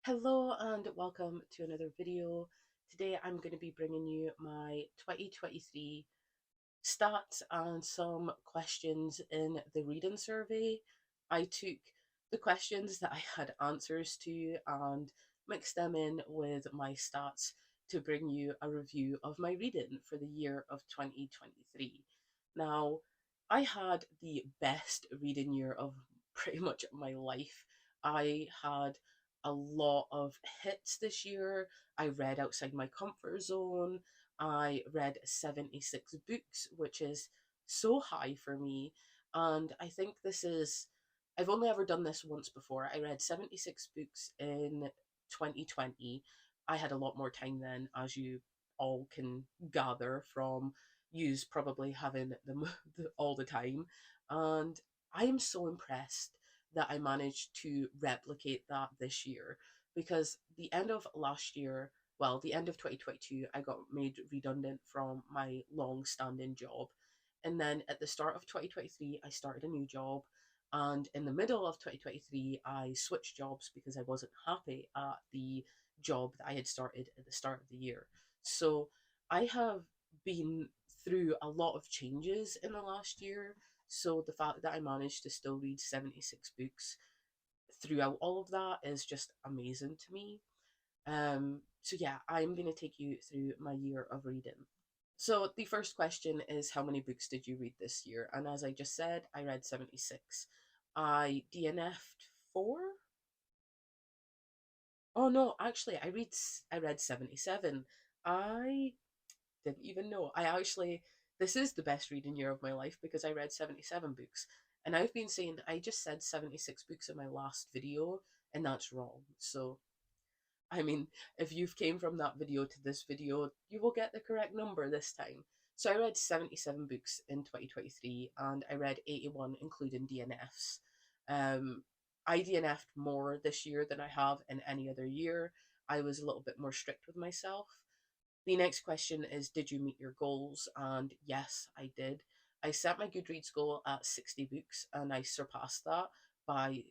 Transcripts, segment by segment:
Hello and welcome to another video. Today I'm going to be bringing you my 2023 stats and some questions in the reading survey. I took the questions that I had answers to and mixed them in with my stats to bring you a review of my reading for the year of 2023. Now, I had the best reading year of pretty much my life. I had a lot of hits this year. I read outside my comfort zone. I read 76 books, which is so high for me. And I think I've only ever done this once before. I read 76 books in 2020. I had a lot more time then, as you all can gather from yous probably having them all the time. And I am so impressed that I managed to replicate that this year because the end of last year, well, the end of 2022, I got made redundant from my long standing job. And then at the start of 2023, I started a new job. And in the middle of 2023, I switched jobs because I wasn't happy at the job that I had started at the start of the year. So I have been through a lot of changes in the last year. So the fact that I managed to still read 76 books throughout all of that is just amazing to me. So yeah, I'm going to take you through my year of reading. So the first question is, how many books did you read this year? And as I just said, I read 76. I DNF'd 4. Oh no, actually I read 77. I didn't even know. This is the best reading year of my life because I read 77 books. And I've been saying I just said 76 books in my last video, and that's wrong. So I mean, if you've came from that video to this video, you will get the correct number this time. So I read 77 books in 2023 and I read 81 including DNFs. Um, I DNF'd more this year than I have in any other year. I was a little bit more strict with myself. The next question is, did you meet your goals? And yes, I did. I set my Goodreads goal at 60 books and I surpassed that by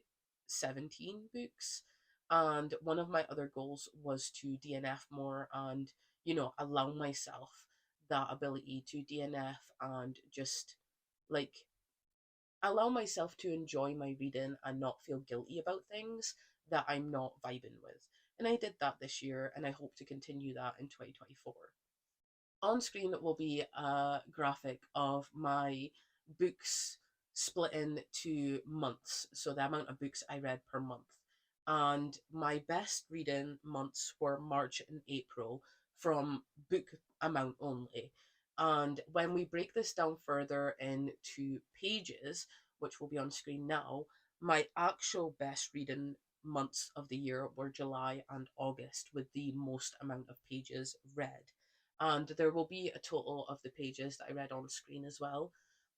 17 books. And one of my other goals was to DNF more and, allow myself that ability to DNF and just like allow myself to enjoy my reading and not feel guilty about things that I'm not vibing with. And I did that this year and I hope to continue that in 2024. On screen will be a graphic of my books split into months, so the amount of books I read per month. And my best reading months were March and April from book amount only. And when we break this down further into pages, which will be on screen now, my actual best reading months of the year were July and August, with the most amount of pages read. And there will be a total of the pages that I read on screen as well.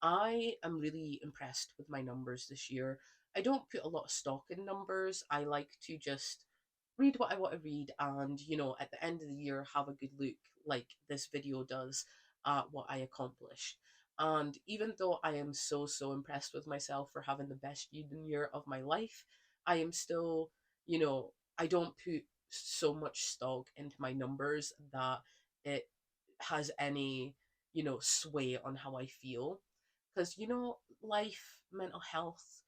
I am really impressed with my numbers this year. I don't put a lot of stock in numbers. I like to just read what I want to read and, at the end of the year, have a good look, like this video does, at what I accomplished. And even though I am so, so impressed with myself for having the best year of my life, I am still, I don't put so much stock into my numbers that it has any, sway on how I feel. Because, life, mental health,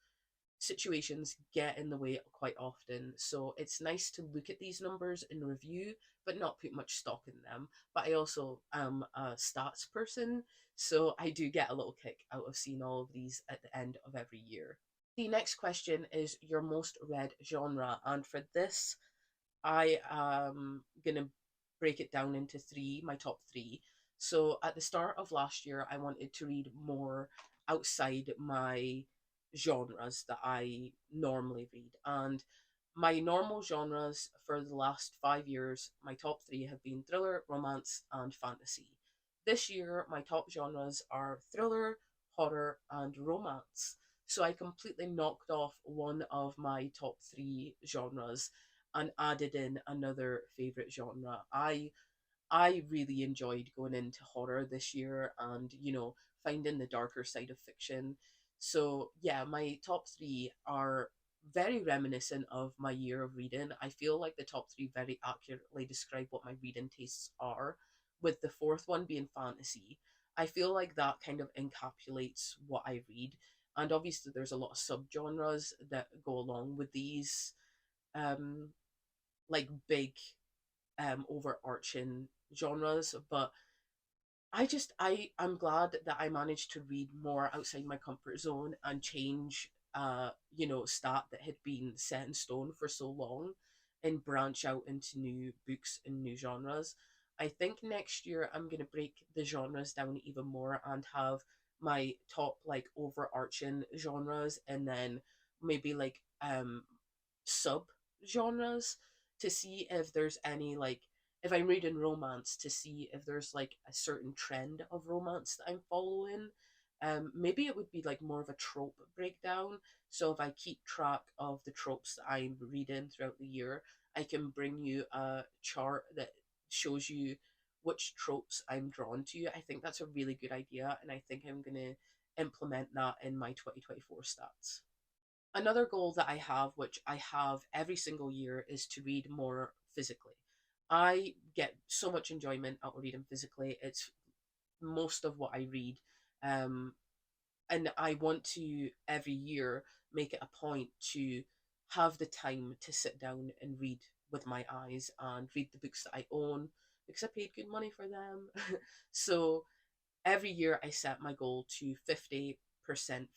situations get in the way quite often. So it's nice to look at these numbers and review, but not put much stock in them. But I also am a stats person, so I do get a little kick out of seeing all of these at the end of every year. The next question is your most read genre, and for this, I am gonna break it down into my top three. So at the start of last year, I wanted to read more outside my genres that I normally read. And my normal genres for the last 5 years, my top three have been thriller, romance, and fantasy. This year, my top genres are thriller, horror, and romance. So I completely knocked off one of my top three genres and added in another favorite genre. I really enjoyed going into horror this year and, finding the darker side of fiction. So, yeah, my top three are very reminiscent of my year of reading. I feel like the top three very accurately describe what my reading tastes are, with the fourth one being fantasy. I feel like that kind of encapsulates what I read. And obviously, there's a lot of subgenres that go along with these, um, like big, overarching genres. But I'm glad that I managed to read more outside my comfort zone and change stat that had been set in stone for so long, and branch out into new books and new genres. I think next year I'm gonna break the genres down even more and have my top like overarching genres, and then maybe like sub genres, to see if there's any like, if I'm reading romance, to see if there's like a certain trend of romance that I'm following. Maybe it would be like more of a trope breakdown. So if I keep track of the tropes that I'm reading throughout the year, I can bring you a chart that shows you which tropes I'm drawn to. I think that's a really good idea, and I think I'm gonna implement that in my 2024 stats. Another goal that I have, which I have every single year, is to read more physically. I get so much enjoyment out of reading physically. It's most of what I read. Um, and I want to every year make it a point to have the time to sit down and read with my eyes and read the books that I own, because I paid good money for them. So every year I set my goal to 50%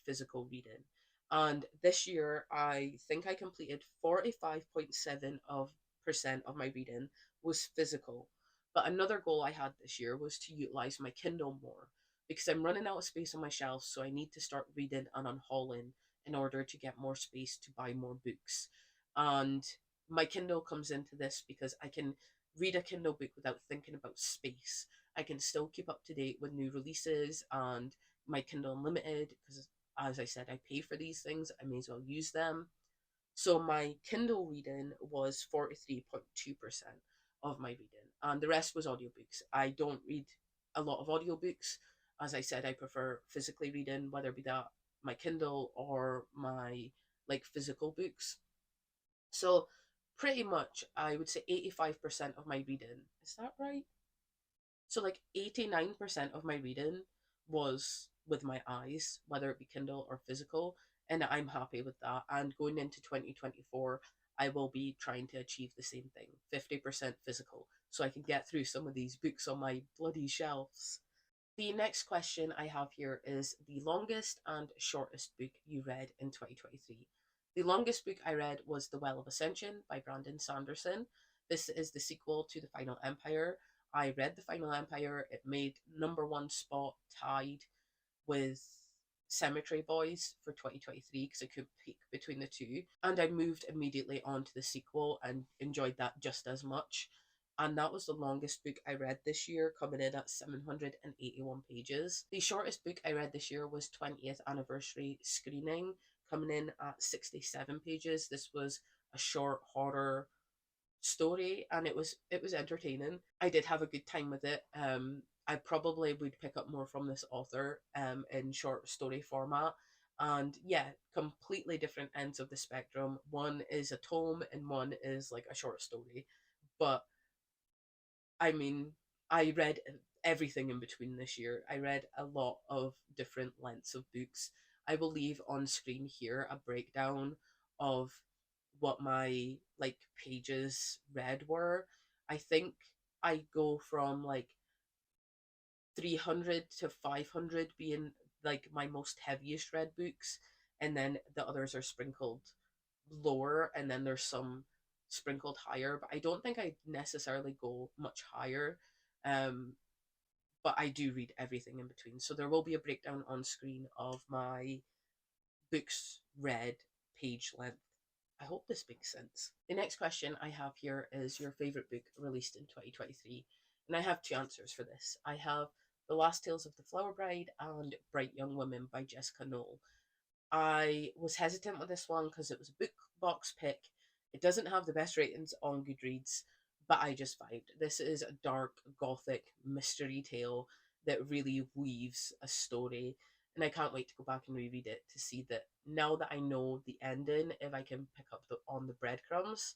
physical reading. And this year I think I completed 45.7 of percent of my reading was physical. But another goal I had this year was to utilize my Kindle more, because I'm running out of space on my shelf, so I need to start reading and unhauling in order to get more space to buy more books. And my Kindle comes into this because I can read a Kindle book without thinking about space. I can still keep up to date with new releases and my Kindle Unlimited, because, as I said, I pay for these things. I may as well use them. So my Kindle reading was 43.2% of my reading, and the rest was audiobooks. I don't read a lot of audiobooks. As I said, I prefer physically reading, whether it be that my Kindle or my like physical books. So pretty much I would say 85% of my reading. Is that right? So like 89% of my reading was with my eyes, whether it be Kindle or physical, and I'm happy with that. And going into 2024, I will be trying to achieve the same thing, 50% physical, so I can get through some of these books on my bloody shelves. The next question I have here is the longest and shortest book you read in 2023. The longest book I read was The Well of Ascension by Brandon Sanderson. This is the sequel to The Final Empire. I read The Final Empire. It made number one spot, tied with Cemetery Boys for 2023, because I could pick between the two. And I moved immediately on to the sequel and enjoyed that just as much. And that was the longest book I read this year, coming in at 781 pages. The shortest book I read this year was 20th Anniversary Screening, coming in at 67 pages. This was a short horror story, and it was entertaining. I did have a good time with it. I probably would pick up more from this author in short story format. And yeah, completely different ends of the spectrum. One is a tome and one is like a short story. But I mean, I read everything in between this year. I read a lot of different lengths of books. I will leave on screen here a breakdown of what my like pages read were. I think I go from like 300 to 500 being like my most heaviest read books, and then the others are sprinkled lower, and then there's some sprinkled higher, but I don't think I necessarily go much higher. Um, but I do read everything in between. So there will be a breakdown on screen of my books read page length. I hope this makes sense. The next question I have here is your favourite book released in 2023. And I have two answers for this. I have The Last Tales of the Flower Bride and Bright Young Women by Jessica Knoll. I was hesitant with this one because it was a book box pick. It doesn't have the best ratings on Goodreads, but I just vibed. This is a dark, gothic mystery tale that really weaves a story. and I can't wait to go back and reread it to see that now that I know the ending, if I can pick up on the breadcrumbs.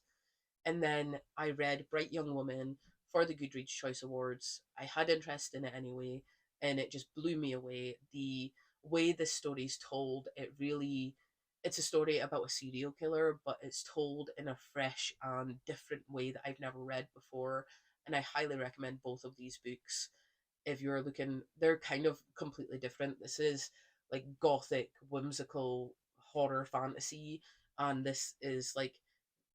And then I read Bright Young Woman for the Goodreads Choice Awards. I had interest in it anyway, and it just blew me away. The way the story's told, it's a story about a serial killer, but it's told in a fresh and different way that I've never read before. And I highly recommend both of these books if you're looking. They're kind of completely different. This is like gothic, whimsical horror fantasy, and this is like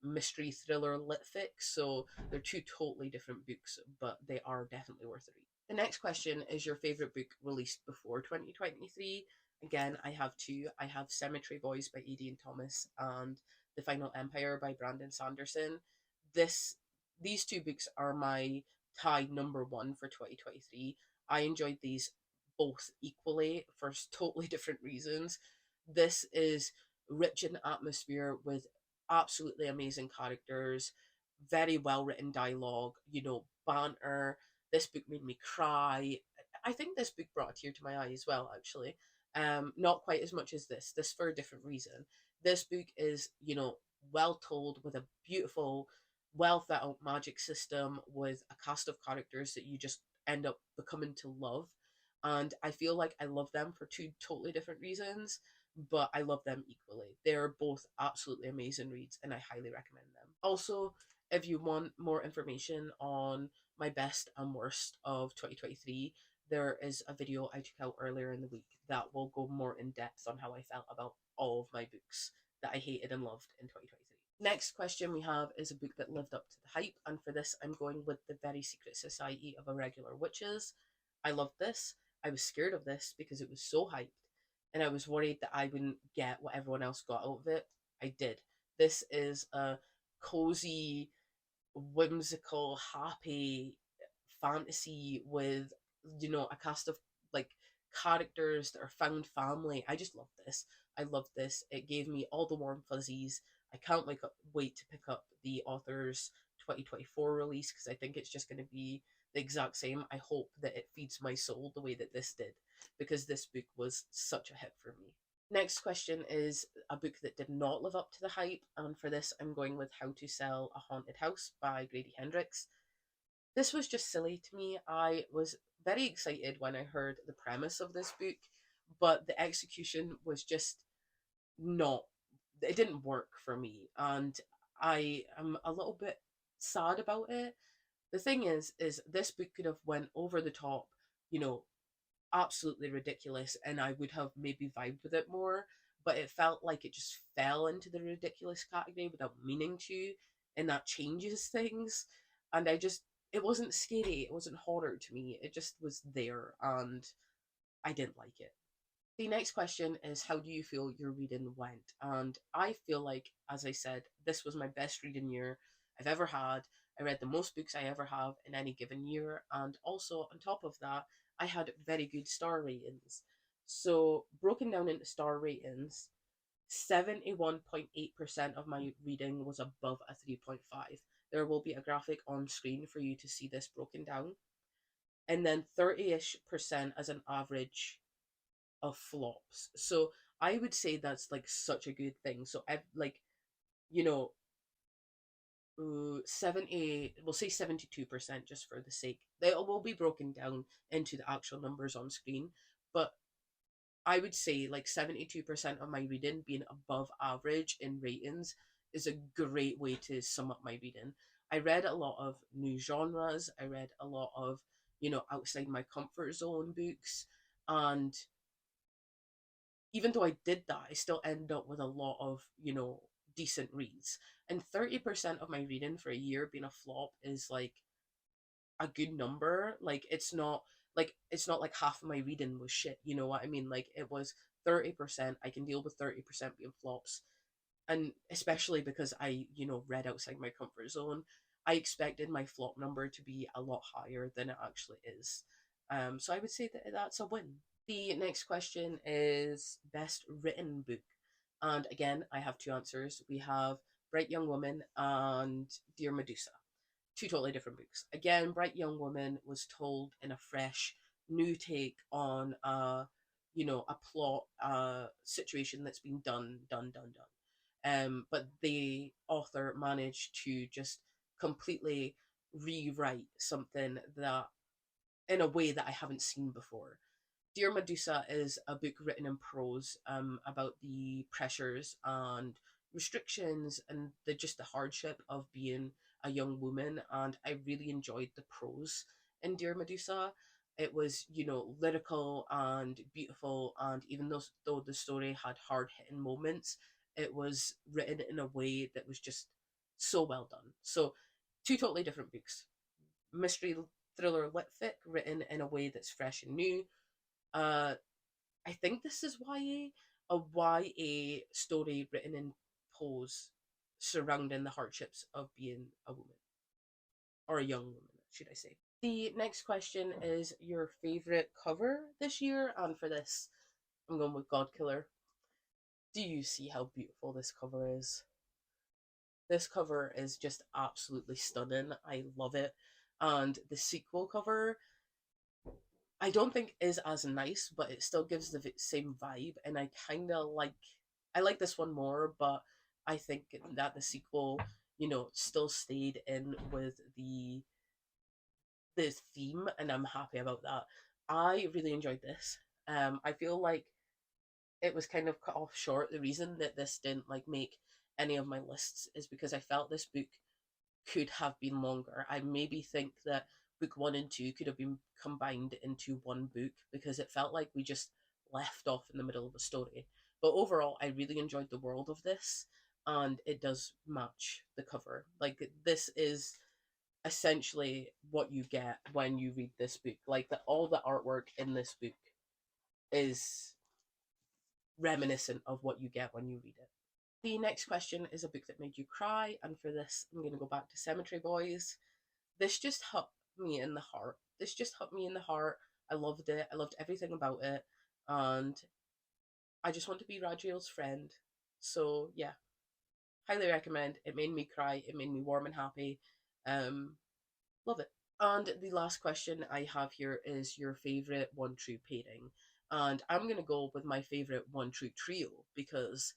mystery thriller lit fic. So they're two totally different books, but they are definitely worth a read. The next question is your favorite book released before 2023. Again, I have two. I have Cemetery Boys by Adrian Thomas and The Final Empire by Brandon Sanderson. This these two books are my tied number one for 2023. I enjoyed these both equally for totally different reasons. This is rich in atmosphere with absolutely amazing characters, very well written dialogue, banter. This book made me cry. I think this book brought a tear to my eye as well, actually. Not quite as much as this for a different reason. This book is, well told with a beautiful, well thought out magic system with a cast of characters that you just end up becoming to love. And I feel like I love them for two totally different reasons, but I love them equally. They're both absolutely amazing reads, and I highly recommend them. Also, if you want more information on my best and worst of 2023, there is a video I took out earlier in the week that will go more in depth on how I felt about all of my books that I hated and loved in 2023. Next question we have is a book that lived up to the hype, and for this, I'm going with The Very Secret Society of Irregular Witches. I loved this. I was scared of this because it was so hyped, and I was worried that I wouldn't get what everyone else got out of it. I did. This is a cozy, whimsical, happy fantasy with, a cast of like characters that are found family. I just love this. I love this. It gave me all the warm fuzzies. I can't wait to pick up the author's 2024 release because I think it's just going to be the exact same. I hope that it feeds my soul the way that this did because this book was such a hit for me. Next question is a book that did not live up to the hype, and for this, I'm going with How to Sell a Haunted House by Grady Hendrix. This was just silly to me. I was very excited when I heard the premise of this book, but the execution was just not, it didn't work for me, and I am a little bit sad about it. The thing is this book could have went over the top, you know, absolutely ridiculous, and I would have maybe vibed with it more, but it felt like it just fell into the ridiculous category without meaning to, and that changes things. And it wasn't scary, it wasn't horror to me, it just was there, and I didn't like it. The next question is, how do you feel your reading went? And I feel like, as I said, this was my best reading year I've ever had. I read the most books I ever have in any given year, and also on top of that, I had very good star ratings. So, broken down into star ratings, 71.8% of my reading was above a 3.5. There will be a graphic on screen for you to see this broken down. And then 30-ish percent as an average of flops. So I would say that's like such a good thing. So I like, you know, 70, we'll say 72% just for the sake. They will be broken down into the actual numbers on screen, but I would say like 72% of my reading being above average in ratings is a great way to sum up my reading. I read a lot of new genres. I read a lot of, outside my comfort zone books, and even though I did that, I still end up with a lot of, decent reads. And 30% of my reading for a year being a flop is like a good number. It's not like half of my reading was shit, you know what I mean? Like it was 30%. I can deal with 30% being flops. And especially because I, read outside my comfort zone, I expected my flop number to be a lot higher than it actually is. So I would say that that's a win. The next question is best written book. And again, I have two answers. We have Bright Young Woman and Dear Medusa. Two totally different books. Again, Bright Young Woman was told in a fresh, new take on a a plot, situation that's been done. But the author managed to just completely rewrite something that in a way that I haven't seen before. Dear Medusa is a book written in prose, about the pressures and restrictions and just the hardship of being a young woman. And I really enjoyed the prose in Dear Medusa. It was, lyrical and beautiful, and even though the story had hard hitting moments, it was written in a way that was just so well done. So, two totally different books. Mystery thriller lit fic written in a way that's fresh and new. uh, I think this is a YA story written in prose surrounding the hardships of being a woman, or a young woman, should I say. The next question is your favorite cover this year, and for this, I'm going with Godkiller. Do you see how beautiful this cover is? This cover is just absolutely stunning. I love it. And the sequel cover, I don't think is as nice, but it still gives the same vibe, and I like this one more, but I think that the sequel, still stayed in with the theme, and I'm happy about that. I really enjoyed this. I feel like it was kind of cut off short. The reason that this didn't like make any of my lists is because I felt this book could have been longer. I maybe think that book one and two could have been combined into one book because it felt like we just left off in the middle of a story. But overall, I really enjoyed the world of this, and it does match the cover. Like, this is essentially what you get when you read this book. Like, all the artwork in this book is reminiscent of what you get when you read it. The next question is a book that made you cry, and for this, I'm going to go back to Cemetery Boys. This just hit me in the heart. This just hit me in the heart. I loved it. I loved everything about it, and I just want to be Radriel's friend. So yeah, highly recommend. It made me cry. It made me warm and happy. Love it. And the last question I have here is your favorite one true pairing. And I'm going to go with my favorite one true trio because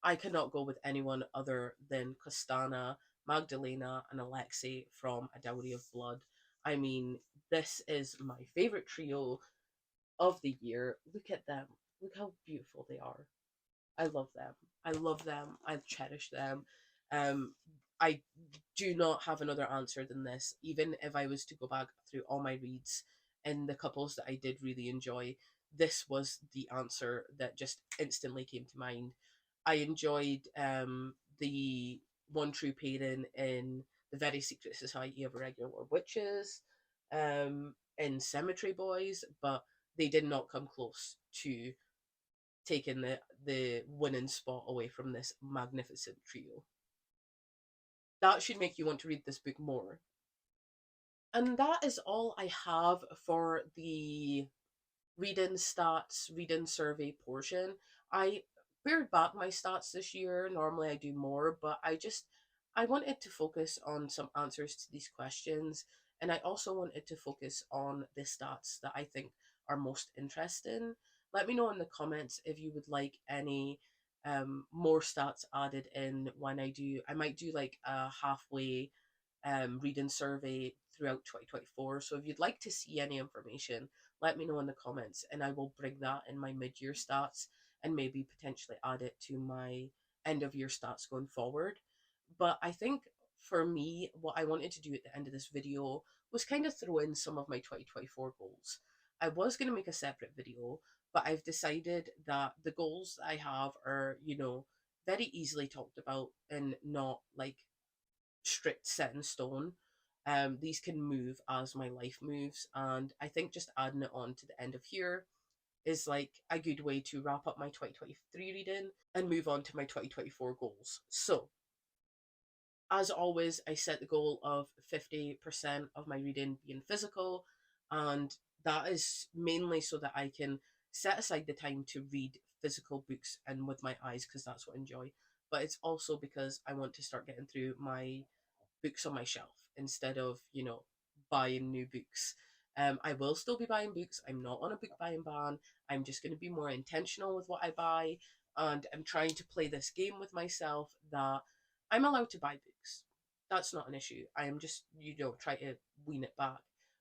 I cannot go with anyone other than Costana, Magdalena, and Alexei from A Dowry of Blood. I mean, this is my favorite trio of the year. Look at them. Look how beautiful they are. I love them. I love them. I cherish them. Um, I do not have another answer than this. Even if I was to go back through all my reads and the couples that I did really enjoy, this was the answer that just instantly came to mind. I enjoyed the one true pairing in the Very Secret Society of Irregular Witches, in Cemetery Boys, but they did not come close to taking the winning spot away from this magnificent trio. That should make you want to read this book more. And that is all I have for the reading stats, reading survey portion. I pared back my stats this year. Normally I do more, but I wanted to focus on some answers to these questions, and I also wanted to focus on the stats that I think are most interesting. Let me know in the comments if you would like any more stats added in when I might do like a halfway reading survey throughout 2024. So if you'd like to see any information, let me know in the comments, and I will bring that in my mid-year stats and maybe potentially add it to my end of year stats going forward. But I think for me, what I wanted to do at the end of this video was kind of throw in some of my 2024 goals. I was going to make a separate video, but I've decided that the goals that I have are, very easily talked about and not like strict set in stone. These can move as my life moves, and I think just adding it on to the end of here is like a good way to wrap up my 2023 reading and move on to my 2024 goals. So, as always, I set the goal of 50% of my reading being physical, and that is mainly so that I can set aside the time to read physical books and with my eyes because that's what I enjoy. But it's also because I want to start getting through my books on my shelf instead of, buying new books. I will still be buying books. I'm not on a book buying ban. I'm just going to be more intentional with what I buy. And I'm trying to play this game with myself that I'm allowed to buy books. That's not an issue. I am just, try to wean it back.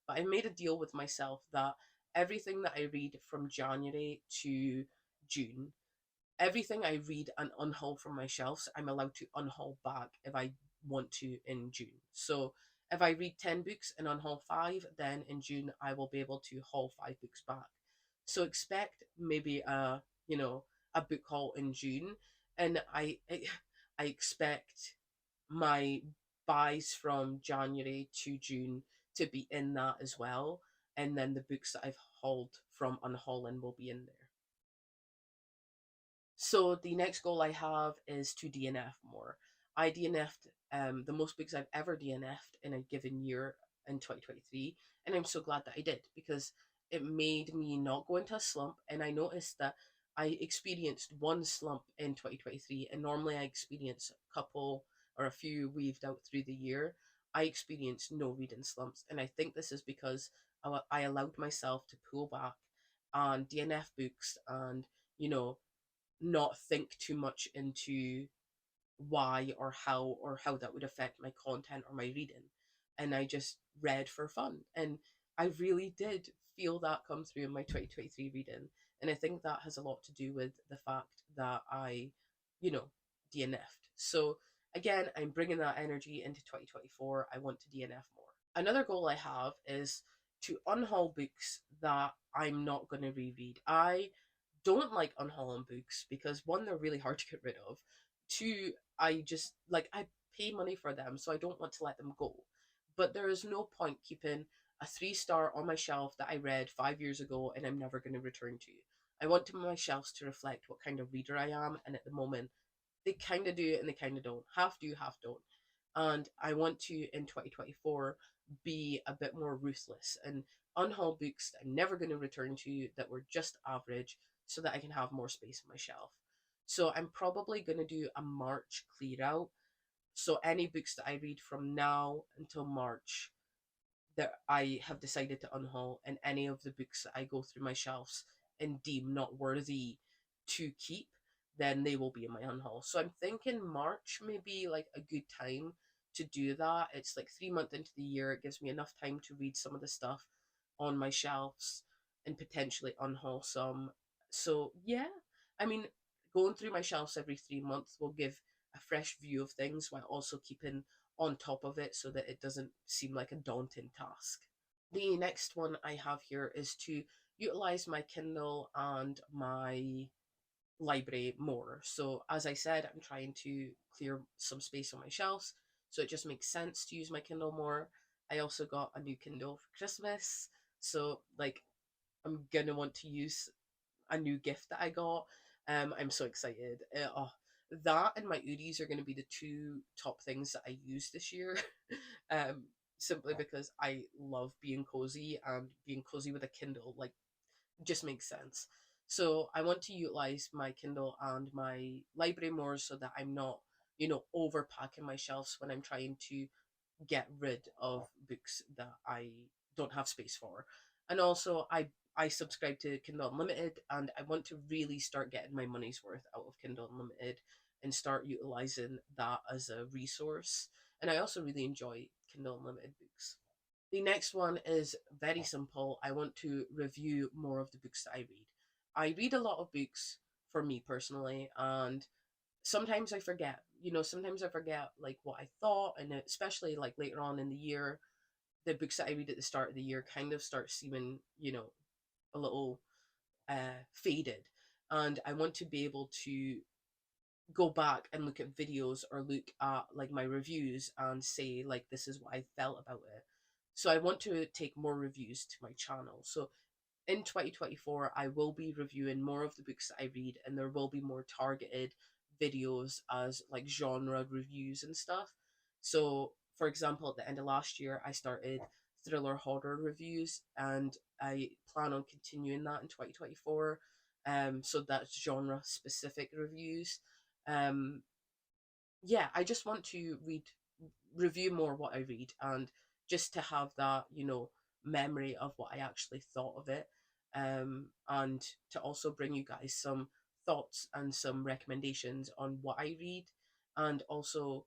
But I made a deal with myself that everything that I read from January to June, everything I read and unhaul from my shelves, I'm allowed to unhaul back if I want to in June. So if I read 10 books and unhaul five, then in June I will be able to haul five books back. So expect maybe a book haul in June, and I expect my buys from January to June to be in that as well, and then the books that I've hauled from unhauling will be in there. So the next goal I have is to DNF more. I DNF'd the most books I've ever DNF'd in a given year in 2023, and I'm so glad that I did because it made me not go into a slump. And I noticed that I experienced one slump in 2023, and normally I experience a couple or a few weaved out through the year. I experienced no reading slumps, and I think this is because I allowed myself to pull back and DNF books and you know not think too much into why or how that would affect my content or my reading. And I just read for fun. And I really did feel that come through in my 2023 reading. And I think that has a lot to do with the fact that I, you know, DNF'd. So again, I'm bringing that energy into 2024. I want to DNF more. Another goal I have is to unhaul books that I'm not going to reread. I don't like unhauling books because one, they're really hard to get rid of. Two, I pay money for them, so I don't want to let them go. But there is no point keeping a 3 star on my shelf that I read 5 years ago and I'm never going to return to. I want my shelves to reflect what kind of reader I am, and at the moment, they kind of do and they kind of don't. Half do, half don't. And I want to, in 2024, be a bit more ruthless and unhaul books that I'm never going to return to that were just average so that I can have more space on my shelf. So I'm probably going to do a March clear out. So any books that I read from now until March that I have decided to unhaul, and any of the books that I go through my shelves and deem not worthy to keep, then they will be in my unhaul. So I'm thinking March may be like a good time to do that. It's like 3 months into the year. It gives me enough time to read some of the stuff on my shelves and potentially unhaul some. So yeah, I mean, going through my shelves every 3 months will give a fresh view of things while also keeping on top of it so that it doesn't seem like a daunting task. The next one I have here is to utilize my Kindle and my library more. So, as I said, I'm trying to clear some space on my shelves, so it just makes sense to use my Kindle more. I also got a new Kindle for Christmas, so like I'm gonna want to use a new gift that I got. I'm so excited. That and my Udis are going to be the two top things that I use this year. um, Simply because I love being cozy, and being cozy with a Kindle like just makes sense. So I want to utilize my Kindle and my library more so that I'm not, overpacking my shelves when I'm trying to get rid of books that I don't have space for. And also, I subscribe to Kindle Unlimited, and I want to really start getting my money's worth out of Kindle Unlimited and start utilizing that as a resource. And I also really enjoy Kindle Unlimited books. The next one is very simple. I want to review more of the books that I read. I read a lot of books for me personally, and sometimes I forget. Sometimes I forget like what I thought, and especially like later on in the year, the books that I read at the start of the year kind of start seeming, a little faded. And I want to be able to go back and look at videos or look at like my reviews and say like this is what I felt about it. So I want to take more reviews to my channel. So in 2024, I will be reviewing more of the books that I read, and there will be more targeted videos as like genre reviews and stuff. So, for example, at the end of last year, I started thriller horror reviews, and I plan on continuing that in 2024. So that's genre specific reviews. Um, yeah, I just want to review more what I read, and just to have that, memory of what I actually thought of it, and to also bring you guys some thoughts and some recommendations on what I read. And also,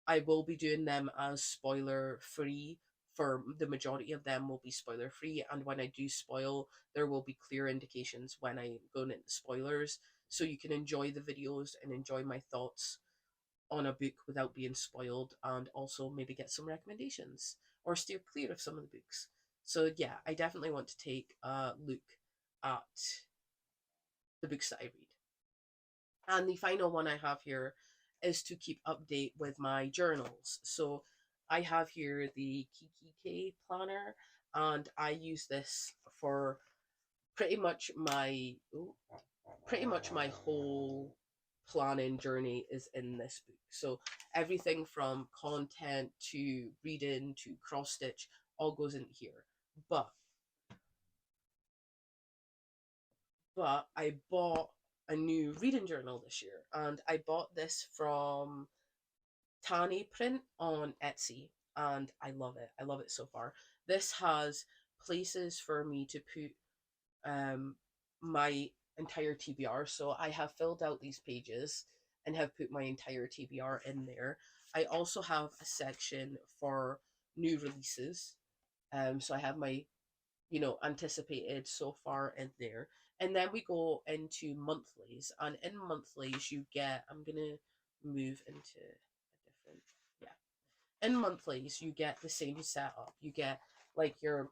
I will be doing them as spoiler free. For the majority of them will be spoiler free, and when I do spoil, there will be clear indications when I go into spoilers, so you can enjoy the videos and enjoy my thoughts on a book without being spoiled, and also maybe get some recommendations or steer clear of some of the books. So yeah, I definitely want to take a look at the books that I read. And the final one I have here is to keep update with my journals. So I have here the Kikki.K planner, and I use this for pretty much my whole planning journey is in this book. So everything from content to reading to cross stitch all goes in here. But I bought a new reading journal this year, and I bought this from Tani Print on Etsy, and I love it. I love it so far. This has places for me to put my entire TBR. So I have filled out these pages and have put my entire TBR in there. I also have a section for new releases. So I have my, anticipated so far in there. And then we go into monthlies. And in monthlies, you get, I'm going to move into a different, yeah. In monthlies, you get the same setup. You get like your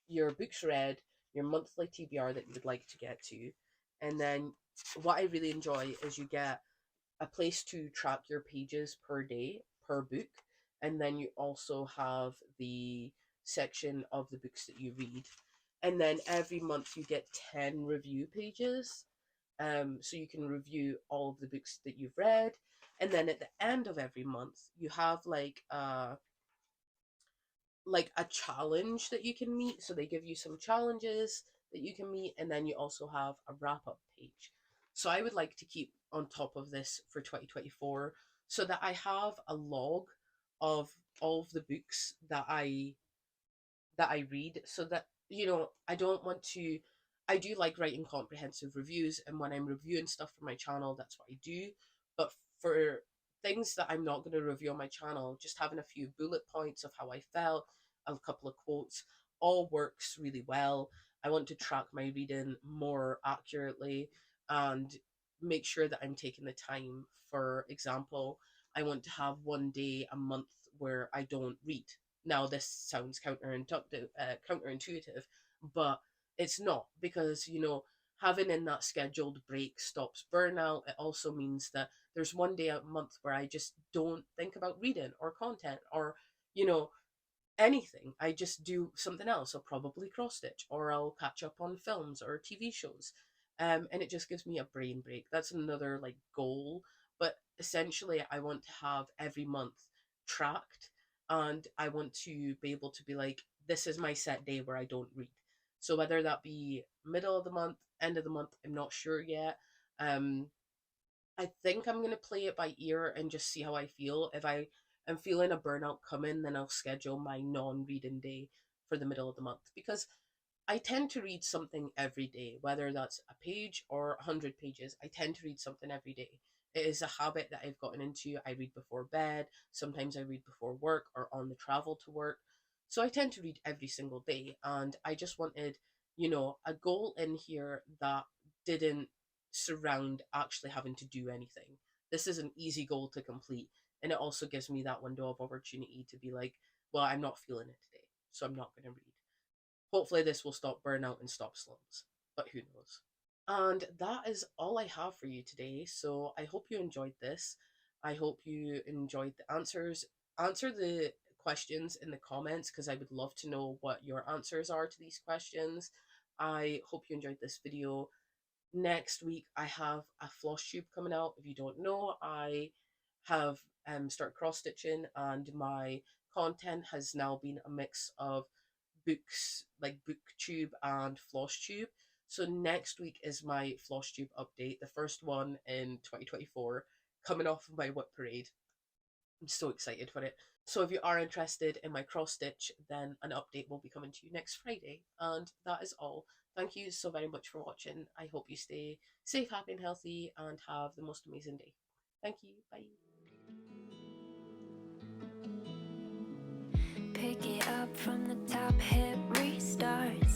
books read, your monthly TBR that you would like to get to, and then what I really enjoy is you get a place to track your pages per day per book, and then you also have the section of the books that you read, and then every month you get 10 review pages, so you can review all of the books that you've read, and then at the end of every month you have like a challenge that you can meet. So they give you some challenges that you can meet, and then you also have a wrap up page. So I would like to keep on top of this for 2024 so that I have a log of all of the books that I read, so that I don't want to. I do like writing comprehensive reviews, and when I'm reviewing stuff for my channel, that's what I do. But for things that I'm not going to review on my channel, just having a few bullet points of how I felt, a couple of quotes, all works really well. I want to track my reading more accurately and make sure that I'm taking the time. For example, I want to have one day a month where I don't read. Now, this sounds counterintuitive, but it's not, because having in that scheduled break stops burnout. It also means that there's one day a month where I just don't think about reading or content or you know anything. I just do something else. I'll probably cross stitch, or I'll catch up on films or TV shows. And it just gives me a brain break. That's another like goal. But essentially, I want to have every month tracked, and I want to be able to be like, this is my set day where I don't read. So whether that be middle of the month, end of the month, I'm not sure yet. Um, I think I'm gonna play it by ear and just see how I feel. If I am feeling a burnout coming, then I'll schedule my non-reading day for the middle of the month, because I tend to read something every day, whether that's a page or 100 pages. I tend to read something every day. It is a habit that I've gotten into. I read before bed. Sometimes I read before work or on the travel to work. So I tend to read every single day. And I just wanted, a goal in here that didn't surround actually having to do anything. This is an easy goal to complete. And it also gives me that window of opportunity to be like, well, I'm not feeling it today, so I'm not going to read. Hopefully, this will stop burnout and stop slumps, but who knows? And that is all I have for you today. So I hope you enjoyed this. I hope you enjoyed the answers. Answer the questions in the comments, because I would love to know what your answers are to these questions. I hope you enjoyed this video. Next week, I have a floss tube coming out. If you don't know, I have started cross stitching, and my content has now been a mix of books, like booktube and floss tube. So next week is my floss tube update, the first one in 2024, coming off of my WIP parade. I'm so excited for it. So if you are interested in my cross stitch, then an update will be coming to you next Friday. And that is all. Thank you so very much for watching. I hope you stay safe, happy, and healthy, and have the most amazing day. Thank you. Bye. Pick it up from the top, hit restart.